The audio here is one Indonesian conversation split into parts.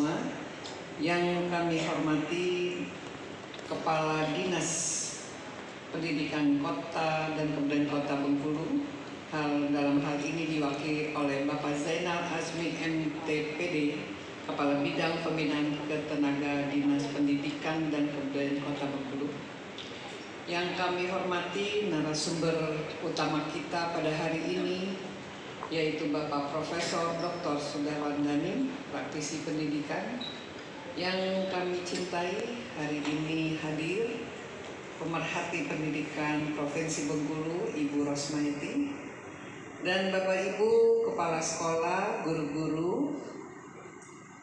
semua. Yang kami hormati Kepala Dinas Pendidikan Kota dan Kabupaten Kota Bengkulu, dalam hal ini diwakili oleh Bapak Zainal Azmi MTPD, Kepala Bidang Pembinaan Ketenaga Dinas Pendidikan dan Kebudayaan Kota Bengkulu. Yang kami hormati narasumber utama kita pada hari ini, yaitu Bapak Profesor Dr. Sudarwan Dhanim, praktisi pendidikan. Yang kami cintai, hari ini hadir pemerhati pendidikan Provinsi Bengkulu, Ibu Rosmayati, dan Bapak Ibu Kepala Sekolah, guru-guru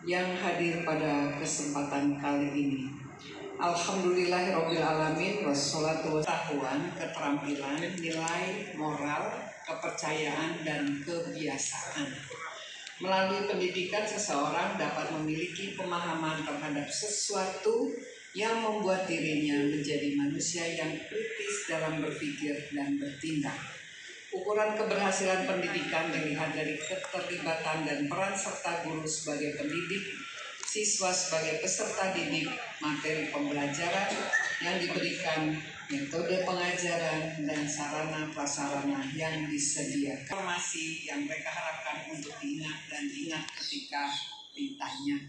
yang hadir pada kesempatan kali ini. Alhamdulillahirrabbilalamin, wassalatu wassalamu, keterampilan, nilai, moral, kepercayaan, dan kebiasaan. Melalui pendidikan, seseorang dapat memiliki pemahaman terhadap sesuatu yang membuat dirinya menjadi manusia yang kritis dalam berpikir dan bertindak. Ukuran keberhasilan pendidikan dilihat dari keterlibatan dan peran serta guru sebagai pendidik, siswa sebagai peserta didik, materi pembelajaran yang diberikan, metode pengajaran, dan sarana prasarana yang disediakan. Informasi yang mereka harapkan untuk diingat dan diingat ketika ditanya.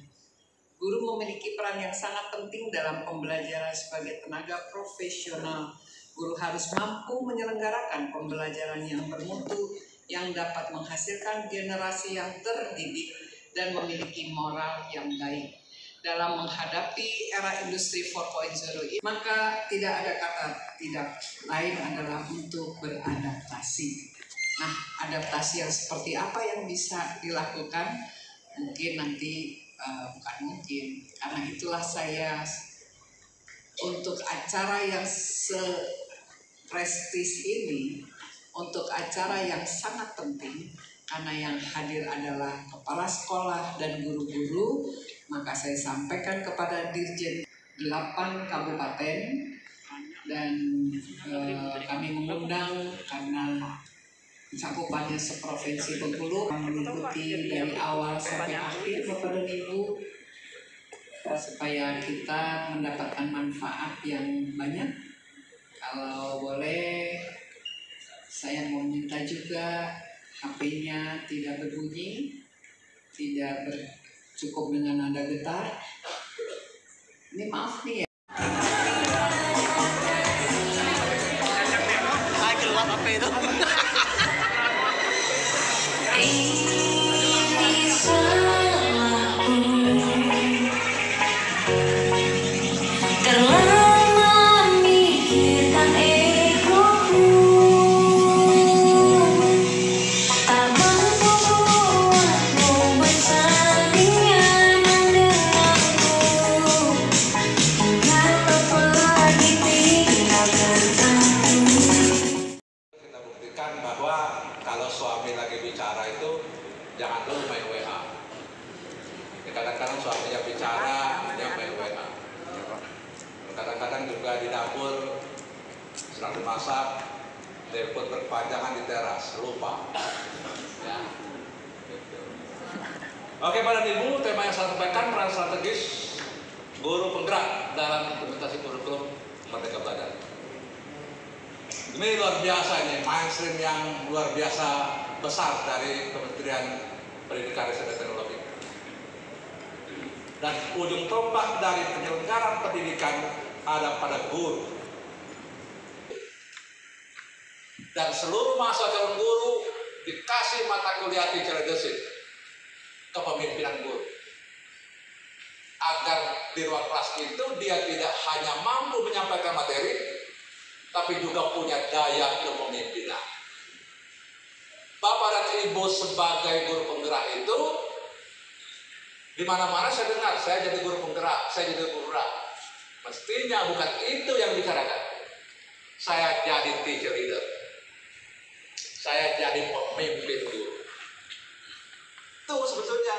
Guru memiliki peran yang sangat penting dalam pembelajaran sebagai tenaga profesional. Guru harus mampu menyelenggarakan pembelajaran yang bermutu, yang dapat menghasilkan generasi yang terdidik dan memiliki moral yang baik. Dalam menghadapi era industri 4.0 ini, maka tidak ada kata tidak lain adalah untuk beradaptasi. Nah, adaptasi yang seperti apa yang bisa dilakukan? Mungkin nanti, bukan mungkin, karena itulah saya untuk acara yang seprestis ini, untuk acara yang sangat penting, karena yang hadir adalah kepala sekolah dan guru-guru, maka saya sampaikan kepada Dirjen 8 Kabupaten, dan kami mengundang karena cakupannya seprovinsi Bengkulu, mengikuti dari awal sampai akhir Bapak dan Ibu, supaya kita mendapatkan manfaat yang banyak. Kalau boleh, saya mau minta juga HP-nya tidak berbunyi, tidak cukup dengan nada getar. Ini maaf nih ya. Keluar HP itu. Suami lagi bicara itu jangan dulu main WA. Kadang-kadang suaminya bicara, dia main WA. Kadang-kadang juga di dapur sedang dimasak, telepon berkepanjangan di teras, lupa. Ya. Oke, Bapak dan Ibu, tema yang saya sampaikan peran strategis guru penggerak dalam implementasi kurikulum Merdeka Belajar. Ini luar biasa, ini mainstream yang luar biasa besar dari Kementerian Pendidikan Riset dan Teknologi. Dan ujung tombak dari penyelenggaraan pendidikan ada pada guru. Dan seluruh mahasiswa calon guru dikasih mata kuliah teacher leadership, kepemimpinan guru. Agar di ruang kelas itu dia tidak hanya mampu menyampaikan materi, tapi juga punya daya kepemimpinan. Bapak dan Ibu sebagai guru penggerak itu, di mana-mana saya dengar, saya jadi guru penggerak, saya jadi guru penggerak. Mestinya bukan itu yang dibicarakan. Saya jadi teacher leader. Saya jadi pemimpin guru. Itu sebetulnya.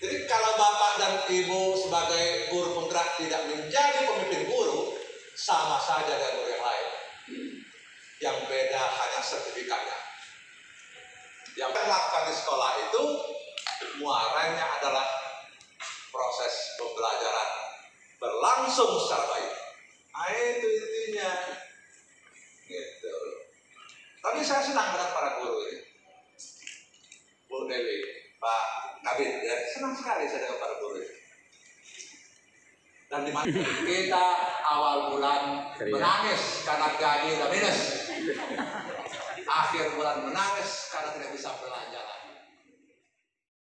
Jadi kalau Bapak dan Ibu sebagai guru penggerak tidak menjadi pemimpin guru, sama saja dengan guru yang lain. Yang beda hanya sertifikatnya. Yang melakukan di sekolah itu muaranya adalah berlangsung secara baik. Nah, itu intinya. Gitu. Tapi saya senang dengan para guru ini. Bu Dewi, Pak Kabit, ya, senang sekali saya dengan para guru ini. Dan di mana kita awal bulan menangis karena gaji udah minus, akhir bulan menangis karena tidak bisa belanja lagi.